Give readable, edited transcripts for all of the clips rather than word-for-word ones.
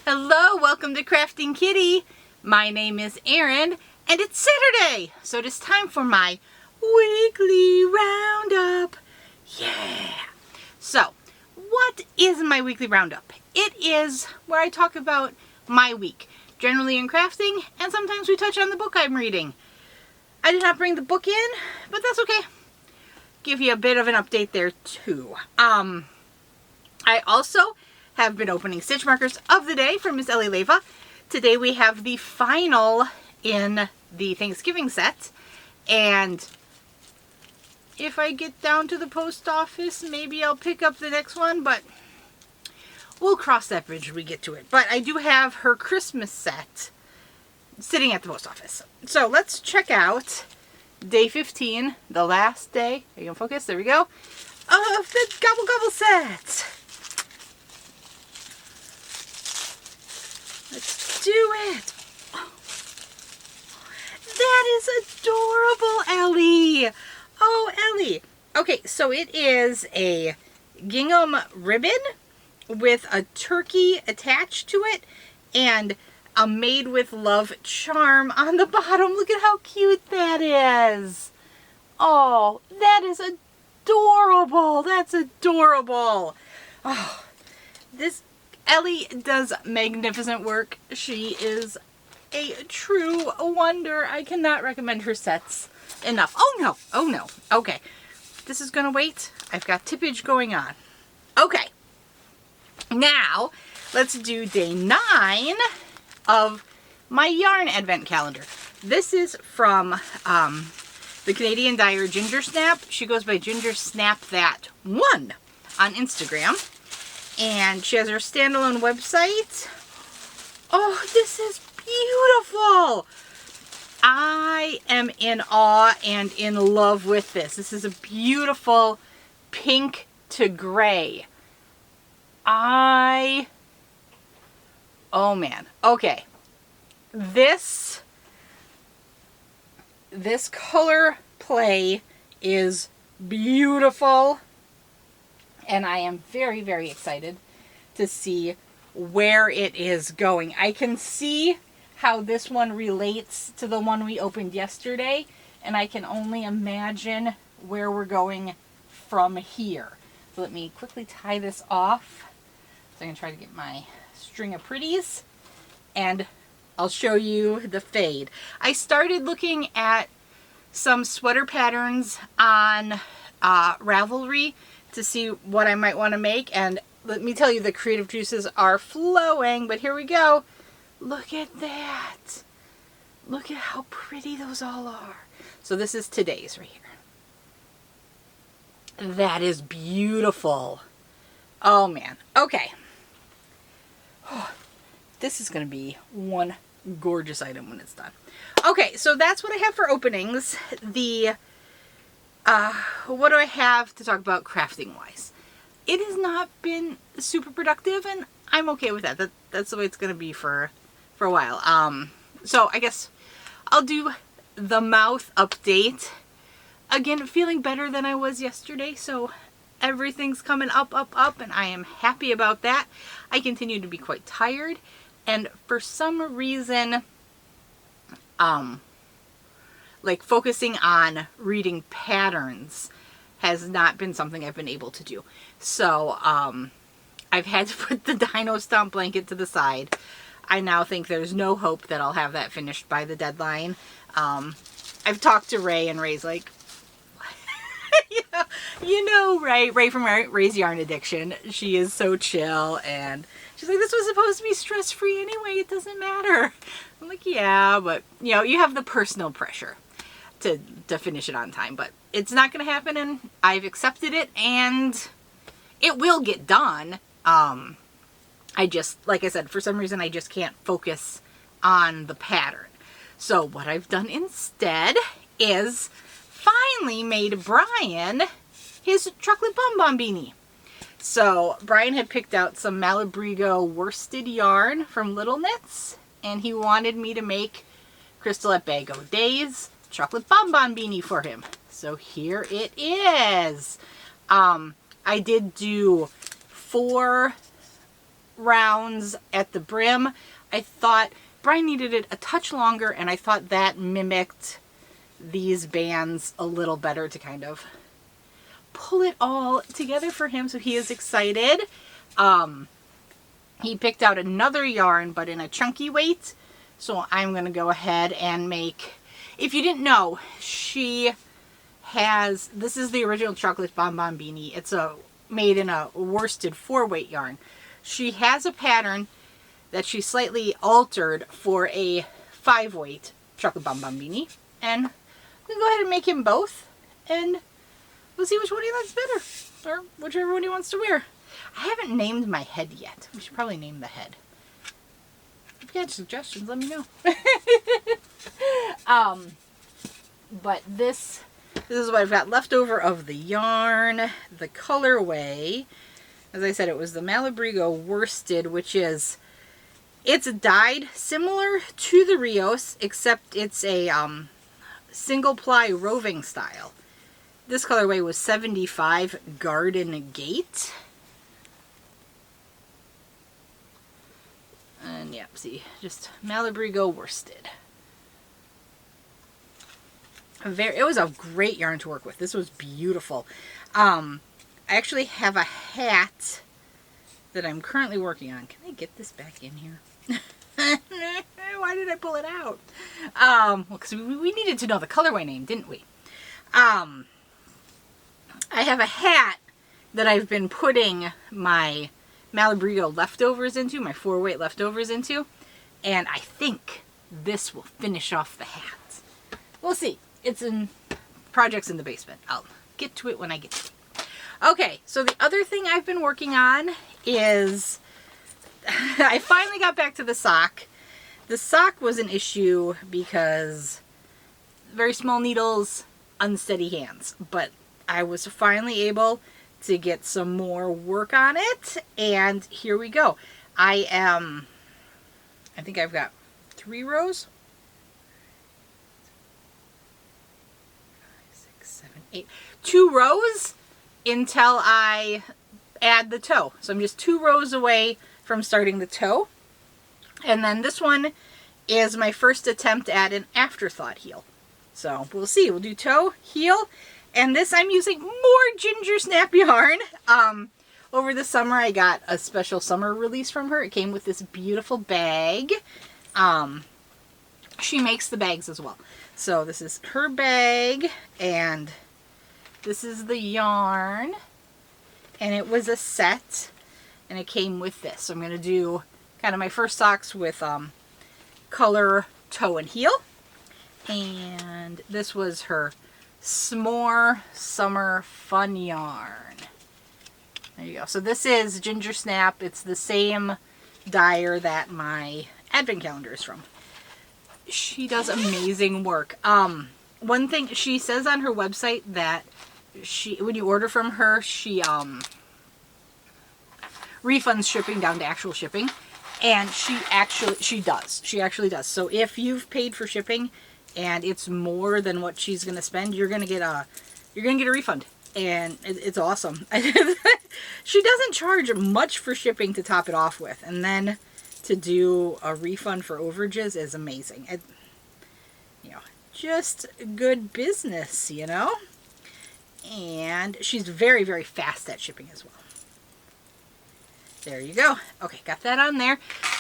Hello, welcome to Krafting Kitty. My name is Erin, and it's Saturday, so it is time for my weekly roundup. Yeah! So, what is my weekly roundup? It is where I talk about my week, generally in crafting, and sometimes we touch on the book I'm reading. I did not bring the book in, but that's okay. Give you a bit of an update there too. I also have been opening stitch markers of the day from Miss Ellie Leva. Today we have the final in the Thanksgiving set, and if I get down to the post office, maybe I'll pick up the next one, but we'll cross that bridge when we get to it. But I do have her Christmas set sitting at the post office. So let's check out day 15, the last day. Are you gonna focus? There we go. Of the Gobble Gobble set. Let's do it. Oh, that is adorable, Ellie. Oh, Ellie. Okay, so it is a gingham ribbon with a turkey attached to it and a Made with Love charm on the bottom. Look at how cute that is. Oh, that is adorable. That's adorable. Oh, this Ellie does magnificent work. She is a true wonder. I cannot recommend her sets enough. Oh no, oh no. Okay, this is gonna wait. I've got tippage going on. Okay, now let's do day 9 of my yarn advent calendar. This is from the Canadian dyer Ginger Snap. She goes by Ginger Snap That One on Instagram. And she has her standalone website. Oh, this is beautiful. I am in awe and in love with this. This is a beautiful pink to gray. Oh man. Okay. This color play is beautiful. And I am very, very excited to see where it is going. I can see how this one relates to the one we opened yesterday, and I can only imagine where we're going from here. So let me quickly tie this off. So I'm going to try to get my string of pretties, and I'll show you the fade. I started looking at some sweater patterns on Ravelry to see what I might want to make, and let me tell you, the creative juices are flowing. But here we go. Look at that. Look at how pretty those all are. So this is today's right here. That is beautiful. Oh man. Okay. Oh, this is going to be one gorgeous item when it's done. Okay, so that's what I have for openings. What do I have to talk about crafting wise? It has not been super productive, and I'm okay with that. That's the way it's going to be for a while. So I guess I'll do the mouth update. Again, feeling better than I was yesterday, so everything's coming up, and I am happy about that. I continue to be quite tired, and for some reason, like focusing on reading patterns has not been something I've been able to do. So I've had to put the Dino Stomp blanket to the side. I now think there's no hope that I'll have that finished by the deadline. I've talked to Ray, and Ray's like, you know Ray from Ray's Yarn Addiction. She is so chill, and she's like, this was supposed to be stress-free anyway. It doesn't matter. I'm like, yeah, but you know, you have the personal pressure to finish it on time, but it's not going to happen, and I've accepted it, and it will get done. I just, like I said, for some reason I just can't focus on the pattern. So what I've done instead is finally made Brian his chocolate bonbon beanie. So Brian had picked out some Malabrigo worsted yarn from Little Knits, and he wanted me to make Crystal at BagODay's chocolate bonbon beanie for him. So here it is. I did do 4 rounds at the brim. I thought Brian needed it a touch longer, and I thought that mimicked these bands a little better to kind of pull it all together for him, so he is excited. He picked out another yarn, but in a chunky weight, so I'm going to go ahead and make, if you didn't know, she has, this is the original chocolate bonbon beanie. It's made in a worsted 4-weight yarn. She has a pattern that she slightly altered for a 5-weight chocolate bonbon beanie, and we can go ahead and make him both, and we'll see which one he likes better, or whichever one he wants to wear. I haven't named my head yet. We should probably name the head. If you have suggestions, let me know. But this is what I've got left over of the yarn. The colorway, as I said, it was the Malabrigo worsted, which is, it's dyed similar to the Rios, except it's a single ply roving style. This colorway was 75 Garden Gate. And yeah, see, just Malabrigo worsted. It was a great yarn to work with. This was beautiful. I actually have a hat that I'm currently working on. Can I get this back in here? Why did I pull it out? Well, because we needed to know the colorway name, didn't we? I have a hat that I've been putting my Malabrigo leftovers into, my 4-weight leftovers into, and I think this will finish off the hat. We'll see. It's in projects in the basement. I'll get to it when I get to it. Okay, so the other thing I've been working on is I finally got back to the sock. The sock was an issue because very small needles, unsteady hands, but I was finally able to get some more work on it, and here we go. I think I've got 3 rows. 5, 6, 7, 8. 2 rows until I add the toe. So I'm just 2 rows away from starting the toe. And then this one is my first attempt at an afterthought heel. So we'll see. We'll do toe, heel, and this I'm using more ginger snap yarn. Over the summer I got a special summer release from her. It came with this beautiful bag. She makes the bags as well. So this is her bag, and this is the yarn, and it was a set, and it came with this. So I'm going to do kind of my first socks with color toe and heel, and this was her S'more Summer Fun Yarn. There you go. So this is Ginger Snap. It's the same dyer that my advent calendar is from. She does amazing work. One thing she says on her website that when you order from her, she refunds shipping down to actual shipping, and she actually does. So if you've paid for shipping and it's more than what she's gonna spend, you're gonna get a refund, and it's awesome. She doesn't charge much for shipping to top it off with, and then to do a refund for overages is amazing. Just good business, you know. And she's very, very fast at shipping as well. There you go. Okay, got that on there.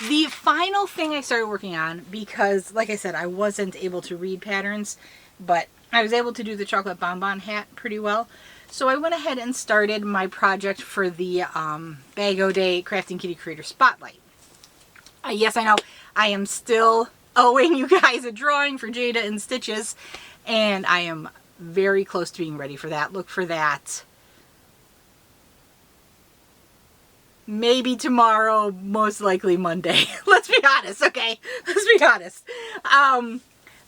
The final thing I started working on, because like I said, I wasn't able to read patterns, but I was able to do the chocolate bonbon hat pretty well. So I went ahead and started my project for the BagODay Krafting Kitty Creator Spotlight. Yes, I know, I am still owing you guys a drawing for Jada and Stitches, and I am very close to being ready for that. Look for that maybe tomorrow, most likely Monday. Let's be honest, okay? Let's be honest.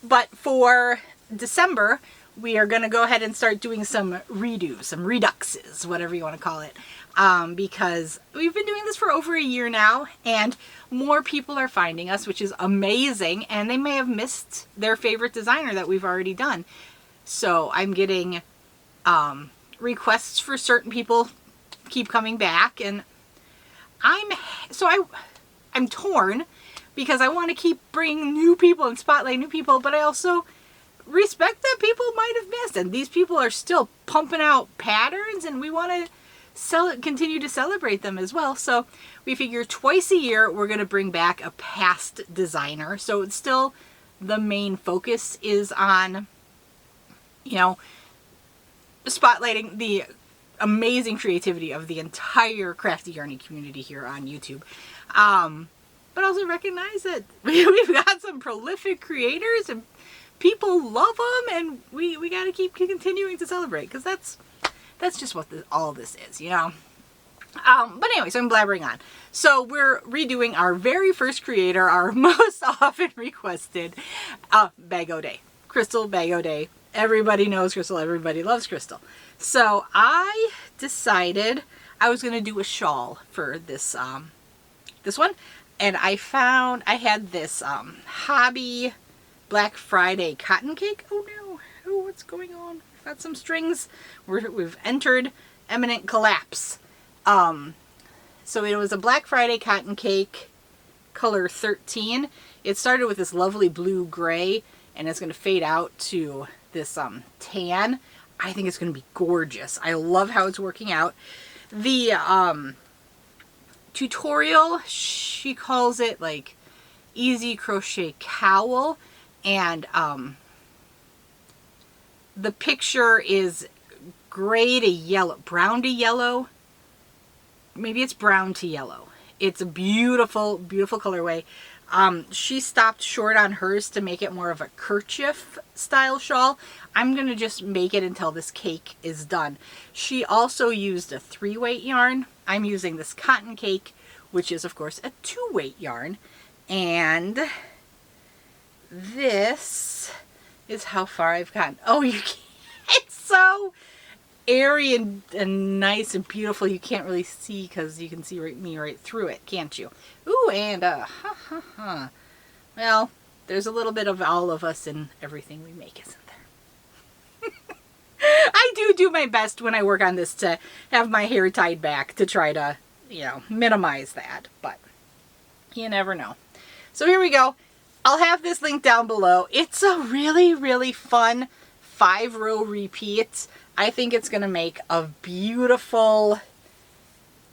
But for December, we are going to go ahead and start doing some redos, some reduxes, whatever you want to call it. Because we've been doing this for over a year now, and more people are finding us, which is amazing, and they may have missed their favorite designer that we've already done. So I'm getting requests for certain people keep coming back, and I'm torn because I want to keep bringing new people and spotlight new people, but I also respect that people might have missed, and these people are still pumping out patterns, and we want to continue to celebrate them as well. So we figure twice a year we're going to bring back a past designer. So it's still, the main focus is on, you know, spotlighting the amazing creativity of the entire Crafty Yarny community here on YouTube. But also recognize that we've got some prolific creators and people love them, and we got to keep continuing to celebrate, because that's just what all this is, you know. But anyway, so I'm blabbering on. So we're redoing our very first creator, our most often requested, BagODay. Crystal BagODay. Everybody knows Crystal. Everybody loves Crystal. So I decided I was going to do a shawl for this this one, and I had this hobby Black Friday cotton cake. Oh no! Oh, what's going on? I've got some strings. We've entered imminent collapse. So it was a Black Friday cotton cake, color 13. It started with this lovely blue gray, and it's going to fade out to this tan. I think it's going to be gorgeous. I love how it's working out. The tutorial, she calls it like easy crochet cowl, and the picture is gray to yellow, brown to yellow. Maybe it's brown to yellow. It's a beautiful, beautiful colorway. She stopped short on hers to make it more of a kerchief style shawl. I'm going to just make it until this cake is done. She also used a 3-weight yarn. I'm using this cotton cake, which is of course a 2-weight yarn. And this is how far I've gotten. Oh, you can't. It's so airy and nice and beautiful. You can't really see because you can see me right through it, can't you? Ooh, and well, there's a little bit of all of us in everything we make, isn't there? I do my best when I work on this to have my hair tied back to try to, you know, minimize that, but you never know. So here we go. I'll have this link down below. It's a really, really fun 5-row repeat. I think it's going to make a beautiful,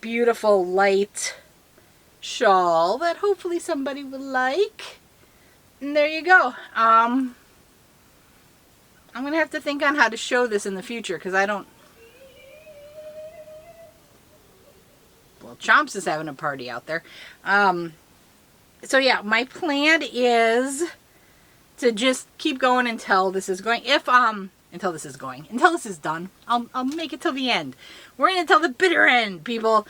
beautiful light shawl that hopefully somebody will like. And there you go. I'm going to have to think on how to show this in the future, because I don't... Well, Chomps is having a party out there. So yeah, my plan is to just keep going until this is going. Until this is done. I'll make it till the end. We're in until the bitter end, people.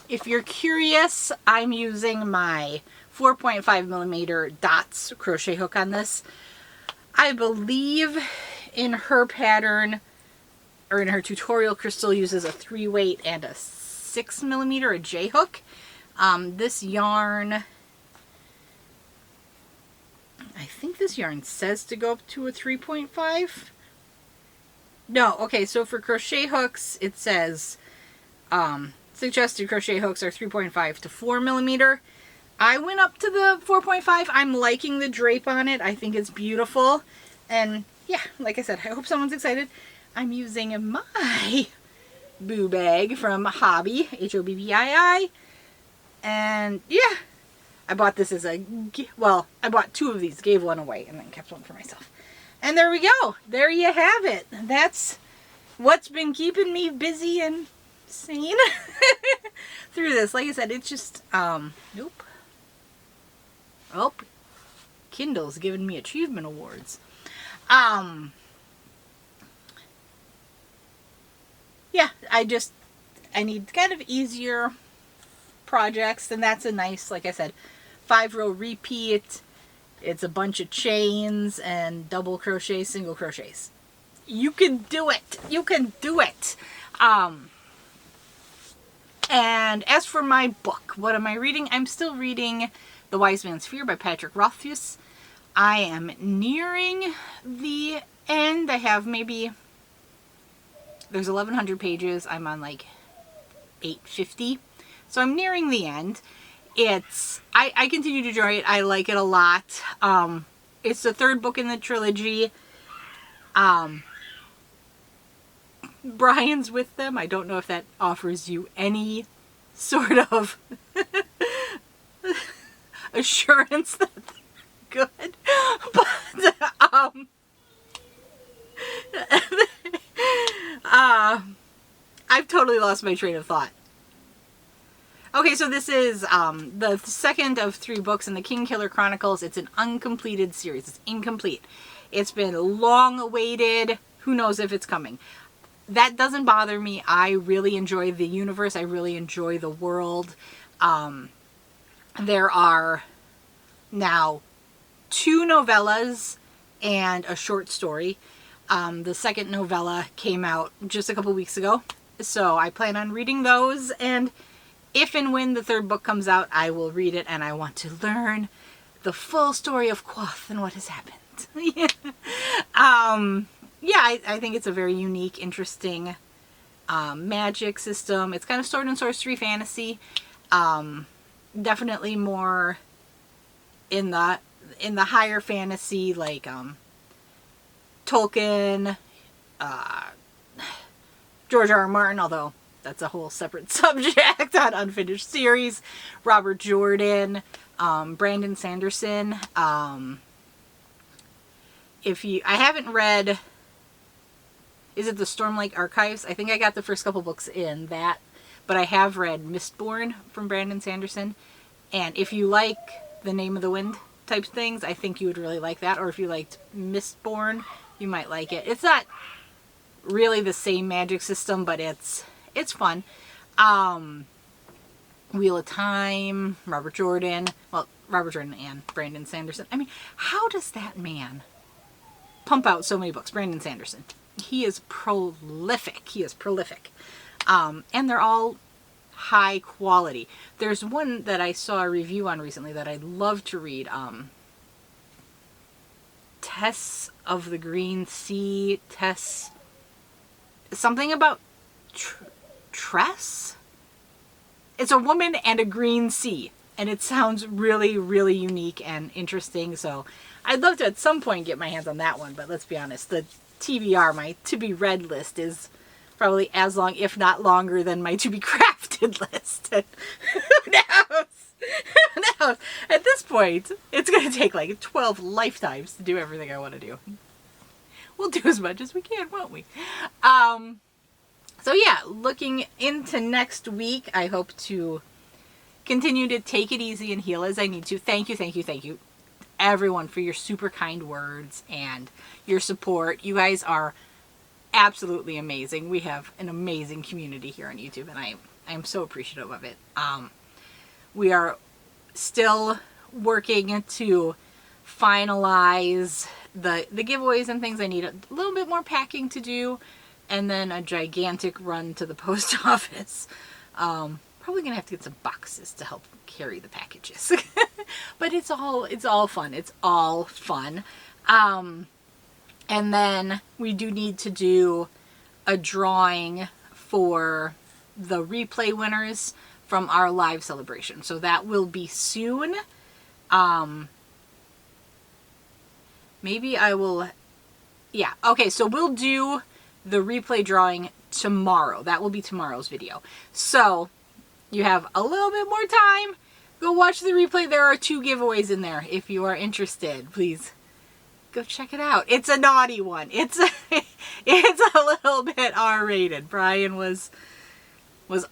If you're curious, I'm using my 4.5mm dots crochet hook on this. I believe in her pattern, or in her tutorial, Crystal uses a 3-weight and a 6mm, a J hook. This yarn, I think this yarn says to go up to a 3.5. No, okay, so for crochet hooks, it says suggested crochet hooks are 3.5 to 4mm. I went up to the 4.5. I'm liking the drape on it. I think it's beautiful. And yeah, like I said, I hope someone's excited. I'm using my boo bag from Hobby, H-O-B-B-I-I. And yeah, I bought this as a, well, I bought 2 of these, gave one away, and then kept one for myself. And there we go. There you have it. That's what's been keeping me busy and sane through this. Like I said, it's just, nope. Oh, Kindle's giving me achievement awards. Yeah, I need kind of easier projects, and that's a nice, like I said, 5-row repeat. It's a bunch of chains and double crochets, single crochets. You can do it. You can do it. And as for my book, what am I reading? I'm still reading The Wise Man's Fear by Patrick Rothfuss. I am nearing the end. I have maybe, there's 1,100 pages. I'm on like 850. So I'm nearing the end. I continue to enjoy it. I like it a lot. It's the third book in the trilogy. Brian's with them. I don't know if that offers you any sort of assurance that they're good. But I've totally lost my train of thought. Okay, so this is the second of 3 books in the Kingkiller Chronicles. It's an uncompleted series. It's incomplete. It's been long awaited. Who knows if it's coming. That doesn't bother me. I really enjoy the universe. I really enjoy the world. There are now 2 novellas and a short story. The second novella came out just a couple weeks ago. So I plan on reading those, and if and when the 3rd book comes out, I will read it, and I want to learn the full story of Quoth and what has happened. Yeah, I think it's a very unique, interesting magic system. It's kind of sword and sorcery fantasy. Definitely more in the higher fantasy, like Tolkien, George R.R. Martin, although that's a whole separate subject on Unfinished Series. Robert Jordan, Brandon Sanderson. I haven't read, is it the Stormlight Archives? I think I got the first couple books in that, but I have read Mistborn from Brandon Sanderson. And if you like the Name of the Wind type things, I think you would really like that. Or if you liked Mistborn, you might like it. It's not really the same magic system, but it's fun. Wheel of Time, Robert Jordan and Brandon Sanderson. I mean, how does that man pump out so many books? Brandon Sanderson. He is prolific. He is prolific. And they're all high quality. There's one that I saw a review on recently that I'd love to read. Tess of the Green Sea. Tess... something about Tress? It's a woman and a green sea. And it sounds really, really unique and interesting. So I'd love to at some point get my hands on that one. But let's be honest, the TBR, my to be read list, is probably as long, if not longer, than my to be crafted list. And who knows? Who knows? At this point, it's going to take like 12 lifetimes to do everything I want to do. We'll do as much as we can, won't we? So yeah, looking into next week, I hope to continue to take it easy and heal as I need to. Thank you, everyone, for your super kind words and your support. You guys are absolutely amazing. We have an amazing community here on YouTube, and I am so appreciative of it. We are still working to finalize the giveaways and things. I need a little bit more packing to do, and then a gigantic run to the post office. Probably gonna have to get some boxes to help carry the packages. But it's all fun. It's all fun. And then we do need to do a drawing for the replay winners from our live celebration. So that will be soon. Maybe I will, yeah. Okay, so we'll do the replay drawing tomorrow. That will be tomorrow's video. So you have a little bit more time. Go watch the replay. There are 2 giveaways in there. If you are interested, please go check it out. It's a naughty one. It's a little bit R-rated. Brian was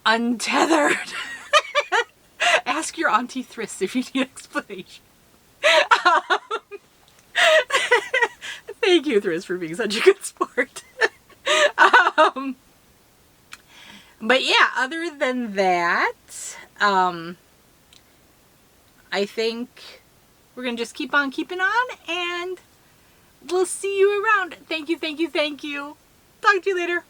untethered. Ask your Auntie Thriss if you need explanation. Thank you, Thriss, for being such a good sport. But yeah, other than that, I think we're going to just keep on keeping on, and we'll see you around. Thank you. Talk to you later.